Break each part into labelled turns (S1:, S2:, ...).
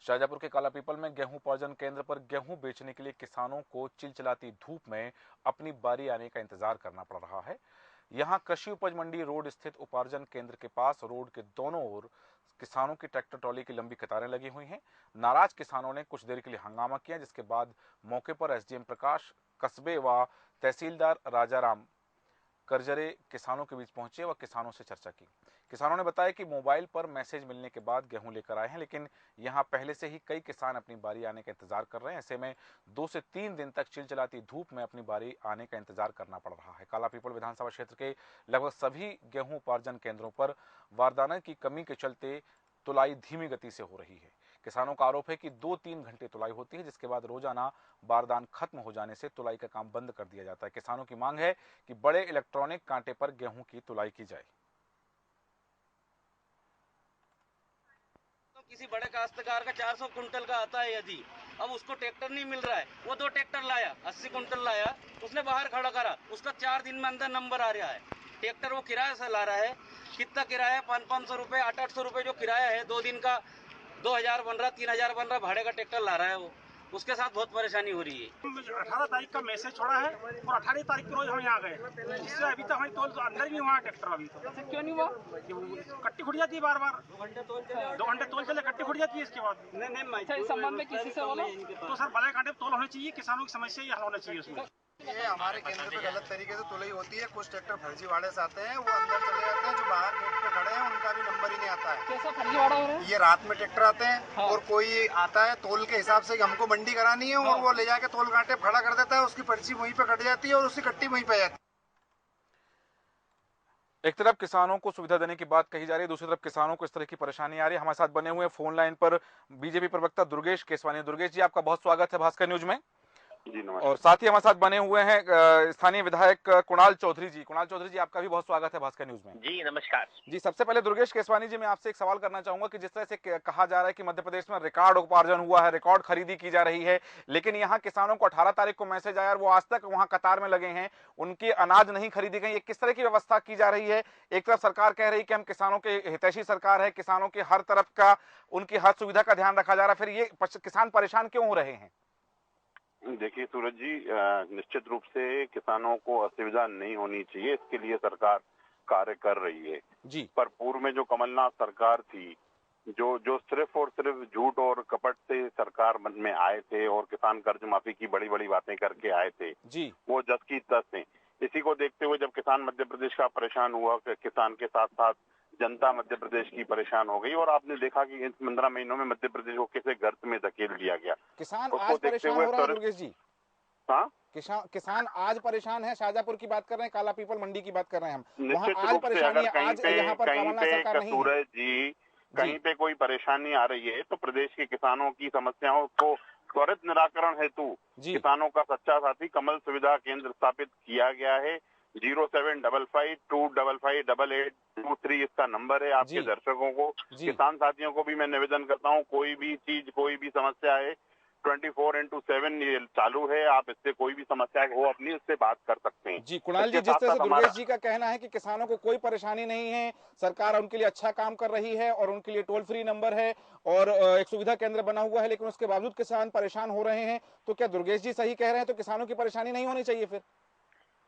S1: शाहजहाँपुर के कालापीपल में गेहूं उपार्जन केंद्र पर गेहूं बेचने के लिए किसानों को चिलचिलाती धूप में अपनी बारी आने का इंतजार करना पड़ रहा है। यहां कृषि उपज मंडी रोड स्थित उपार्जन केंद्र के पास रोड के दोनों ओर किसानों की ट्रैक्टर ट्रॉली की लंबी कतारें लगी हुई हैं। नाराज किसानों ने कुछ देर के लिए हंगामा किया, जिसके बाद मौके पर एसडीएम प्रकाश, कस्बे व तहसीलदार राजाराम करजरे किसानों के बीच पहुंचे व किसानों से चर्चा की। किसानों ने बताया कि मोबाइल पर मैसेज मिलने के बाद गेहूं लेकर आए हैं, लेकिन यहां पहले से ही कई किसान अपनी बारी आने का इंतजार कर रहे हैं। ऐसे में 2 से 3 दिन तक चिलचिलाती धूप में अपनी बारी आने का इंतजार करना पड़ रहा है। कालापीपल विधानसभा क्षेत्र के लगभग सभी गेहूं उपार्जन केंद्रों पर बारदाने की कमी के चलते तुलाई धीमी गति से हो रही है। किसानों का आरोप है कि 2-3 घंटे तुलाई होती है, जिसके बाद रोजाना बारदान खत्म हो जाने से तुलाई का काम बंद कर दिया जाता है। किसानों की मांग है कि बड़े इलेक्ट्रॉनिक कांटे पर गेहूं की तुलाई की जाए।
S2: तो किसी बड़े काश्तकार का 400 कुंटल का आता है यदि, अब उसको ट्रैक्टर नहीं मिल रहा है, वो 2 ट्रैक्टर लाया, 80 कुंटल लाया, उसने बाहर खड़ा करा, उसका 4 दिन में अंदर नंबर आ रहा है। ट्रैक्टर वो किराए से ला रहा है, कितना किराया है? 500-500 रुपये, 800-800 रुपये जो किराया है 2 दिन का, 2000 बन रहा, 3000 बन रहा, भाड़े का ट्रैक्टर ला रहा है वो। उसके साथ बहुत परेशानी हो रही है।
S3: 18 तारीख का मैसेज छोड़ा है और 18 तारीख के रोज हम यहाँ गए, जिससे अभी तक हमारी तोल अंदर भी हुआ है ट्रैक्टर। अभी तो क्यों नहीं हुआ? कट्टी खुट जाती है बार बार, 2 घंटे तोल चले कट्टी खुट जाती है। इसके बाद
S4: इस संबंध में किसी से बोला
S3: तो सर बड़े कांटे तोल होने चाहिए, किसानों की समस्या ये हल होना चाहिए उसमें।
S5: ये हमारे केंद्र पे गलत तरीके से तुलाई होती है। कुछ ट्रैक्टर फर्जीवाड़े से आते हैं, वो अंदर चले जाते हैं, जो बाहर गेट पे खड़े हैं उनका भी नंबर ही नहीं आता है।
S4: कैसा फर्जीवाड़ा हो रहा है?
S5: ये रात में ट्रैक्टर आते हैं। हाँ। और कोई आता है तोल के हिसाब से हमको मंडी करानी है। हाँ। और वो ले जाके तोल कांटे खड़ा कर देता है, उसकी पर्ची वहीं पे कट जाती है और उसकी कट्टी वहीं पे जाती है।
S1: एक तरफ किसानों को सुविधा देने की बात कही जा रही है, दूसरी तरफ किसानों को इस तरह की परेशानी आ रही है। हमारे साथ बने हुए फोन लाइन पर बीजेपी प्रवक्ता दुर्गेश केसवानी। दुर्गेश जी, आपका बहुत स्वागत है भास्कर न्यूज में।
S6: जी नमस्कार।
S1: और साथ ही हमारे साथ बने हुए हैं स्थानीय विधायक कुणाल चौधरी जी। कुणाल चौधरी जी, आपका भी बहुत स्वागत है भास्कर न्यूज में।
S7: जी नमस्कार
S1: जी, सबसे पहले दुर्गेश केसवानी जी, मैं आपसे एक सवाल करना चाहूंगा कि जिस तरह से कहा जा रहा है कि मध्य प्रदेश में रिकॉर्ड उपार्जन हुआ है, रिकॉर्ड खरीदी की जा रही है, लेकिन यहाँ किसानों को 18 तारीख को मैसेज आया और वो आज तक वहां कतार में लगे हैं, उनकी अनाज नहीं खरीदी गई। किस तरह की व्यवस्था की जा रही है? एक तरफ सरकार कह रही है कि हम किसानों के हितैषी सरकार है, किसानों की हर तरफ का, उनकी हर सुविधा का ध्यान रखा जा रहा है, फिर ये किसान परेशान क्यों हो रहे हैं?
S6: देखिए सूरज जी, निश्चित रूप से किसानों को असुविधा नहीं होनी चाहिए, इसके लिए सरकार कार्य कर रही है
S1: जी।
S6: पर पूर्व में जो कमलनाथ सरकार थी, जो सिर्फ और सिर्फ झूठ और कपट से सरकार में आए थे और किसान कर्ज माफी की बड़ी बड़ी बातें करके आए थे
S1: जी,
S6: वो जस की तस हैं। इसी को देखते हुए जब किसान मध्य प्रदेश का परेशान हुआ, किसान के साथ साथ जनता मध्य प्रदेश की परेशान हो गई और आपने देखा कि इन 15 महीनों में मध्य प्रदेश को किसे गर्त में धकेल दिया गया।
S1: किसान आज परेशान हो रहा है दुर्गेश जी।
S6: हाँ,
S1: किसान आज परेशान है। शाहजहाँपुर की बात कर रहे हैं, कालापीपल मंडी की बात कर रहे हैं हम, वहाँ
S6: निश्चित
S1: आज
S6: रूप से
S1: परेशानी
S6: अगर
S1: है। आज यहाँ पर कमलनाथ सरकार नहीं है।
S6: सूरज जी, कहीं पे कोई परेशानी आ रही है तो प्रदेश के किसानों की समस्याओं को त्वरित निराकरण हेतु किसानों का सच्चा साथी कमल सुविधा केंद्र स्थापित किया गया है। 0755255823 इसका नंबर है। आपके दर्शकों को, किसान साथियों को भी मैं निवेदन करता हूँ, कोई भी चीज, कोई भी समस्या है, 24x7 ये चालू है। आप इससे कोई भी समस्या हो अपनी, उससे बात कर सकते हैं।
S1: जी कुणाल जी, जिस तरह से दुर्गेश जी का कहना है कि किसानों को कोई परेशानी नहीं है, सरकार उनके लिए अच्छा काम कर रही है और उनके लिए टोल फ्री नंबर है और एक सुविधा केंद्र बना हुआ है, लेकिन उसके बावजूद किसान परेशान हो रहे हैं, तो क्या दुर्गेश जी सही कह रहे हैं? तो किसानों की परेशानी नहीं होनी चाहिए फिर?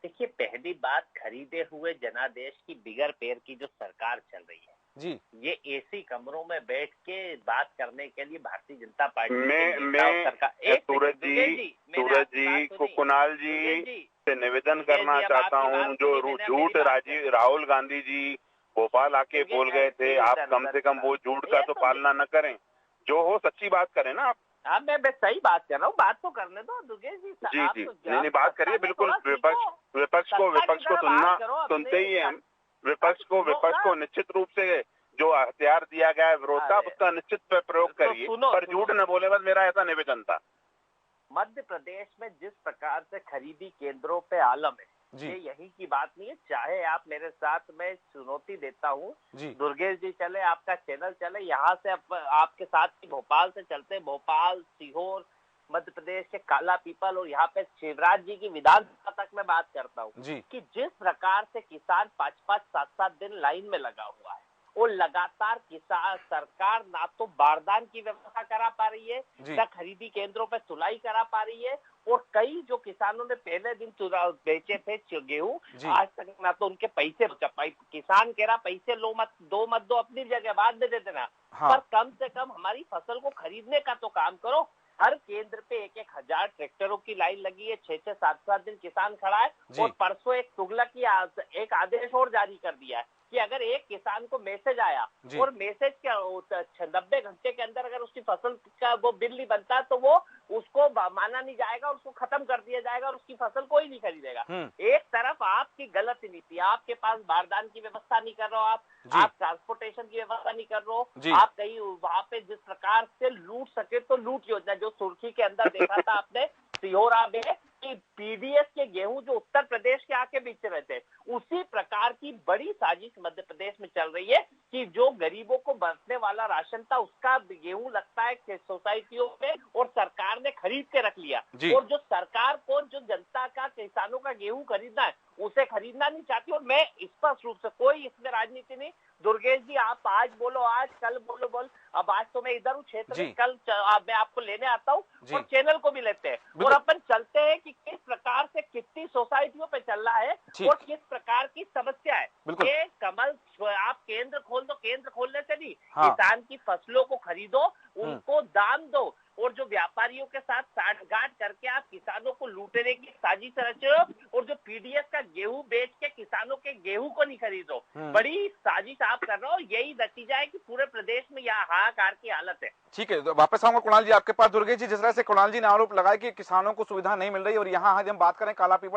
S7: देखिए, पहली बात, खरीदे हुए जनादेश की बिगर पैर की जो सरकार चल रही है
S1: जी,
S7: ये एसी कमरों में बैठ के बात करने के लिए भारतीय जनता पार्टी
S6: सूरज जी को कुणाल जी से निवेदन करना चाहता हूँ, जो झूठ राहुल गांधी जी भोपाल आके बोल गए थे, आप कम से कम वो झूठ का तो पालना न करें, जो हो सच्ची बात करें ना आप।
S7: हाँ, मैं सही बात कर रहा हूँ, बात तो करने दो दुर्गेश जी।
S6: जी नहीं, बात करिए बिल्कुल। विपक्ष को सुनना, सुनते ही हम विपक्ष को निश्चित रूप से जो हथियार दिया गया है विरोध का, उसका निश्चित प्रयोग करिए, पर झूठ न बोले, बस मेरा ऐसा निवेदन था।
S7: मध्य प्रदेश में जिस प्रकार से खरीदी केंद्रों पे आलम है, ये यही की बात नहीं है। चाहे आप मेरे साथ, मैं चुनौती देता हूँ, दुर्गेश जी चले, आपका चैनल चले, यहाँ से आपके साथ भोपाल से चलते, भोपाल, सीहोर, मध्य प्रदेश के कालापीपल और यहाँ पे शिवराज जी की विधानसभा तक मैं बात करता हूँ कि जिस प्रकार से किसान 5-5, 7-7 दिन लाइन में लगा हुआ है और लगातार किसान सरकार ना तो बारदान की व्यवस्था करा पा रही है, ना खरीदी केंद्रों पर तुलाई करा पा रही है, और कई जो किसानों ने पहले दिन बेचे थे गेहूं, आज तक ना तो उनके पैसे, किसान कह रहा पैसे लो मत दो अपनी जगह बाद में दे देना, पर कम से कम हमारी फसल को खरीदने का तो काम करो। हर केंद्र पे 1,000 ट्रैक्टरों की लाइन लगी है, 6-6, 7-7 दिन किसान खड़ा है, और परसों एक तुगलक की एक आदेश और जारी कर दिया है कि अगर एक किसान को मैसेज आया और मैसेज के 90 घंटे के अंदर अगर उसकी फसल का वो बिल नहीं बनता तो वो उसको माना नहीं जाएगा, उसको खत्म कर दिया जाएगा और उसकी फसल कोई नहीं खरीदेगा। एक तरफ आपकी गलत नीति, आपके पास बारदान की व्यवस्था नहीं कर रहे हो, आप ट्रांसपोर्टेशन की व्यवस्था नहीं कर रहे हो, आप कहीं वहां पे जिस प्रकार से लूट सके तो लूट योजना जो सुर्खी के अंदर देखा था आपने सिहोरा में कि पीडीएस के गेहूं जो उत्तर प्रदेश के आके बेच रहे थे, उसी प्रकार की बड़ी साजिश मध्य प्रदेश में चल रही है कि जो गरीबों को बरतने वाला राशन था उसका गेहूं लगता है सोसाइटियों में और सरकार ने खरीद के रख लिया, और जो सरकार को जो जनता का किसानों का गेहूं खरीदना है उसे खरीदना नहीं चाहती। और मैं स्पष्ट रूप से, कोई इसमें राजनीति नहीं, दुर्गेश जी आप आज बोलो, आज कल बोल, अब आज तो मैं इधर हूँ क्षेत्र में, कल मैं आपको लेने आता हूँ और चैनल को भी लेते हैं और अपन चलते हैं कि किस प्रकार से कितनी सोसाइटियों पे चल रहा है और किस प्रकार की समस्या है। ये कमल, आप केंद्र खोल दो, केंद्र खोलने से नहीं, किसान की फसलों को खरीदो, उनको दाम दो, और जो व्यापारियों के साथ साठगांठ करके आप किसानों को लूटने की साजिश रच रहे हो, और जो पीडीएस का गेहूं बेच के किसानों के गेहूं को नहीं खरीदो, बड़ी साजिश आप कर रहे हो। यही नतीजा है कि पूरे प्रदेश में यह हाहाकार की हालत है।
S1: ठीक है, तो वापस आऊंगा कुणाल जी आपके पास। दुर्गेश जी, जिस तरह से कुणाल जी ने आरोप लगाया कि किसानों को सुविधा नहीं मिल रही, और यहाँ हम बात करें काला पीपल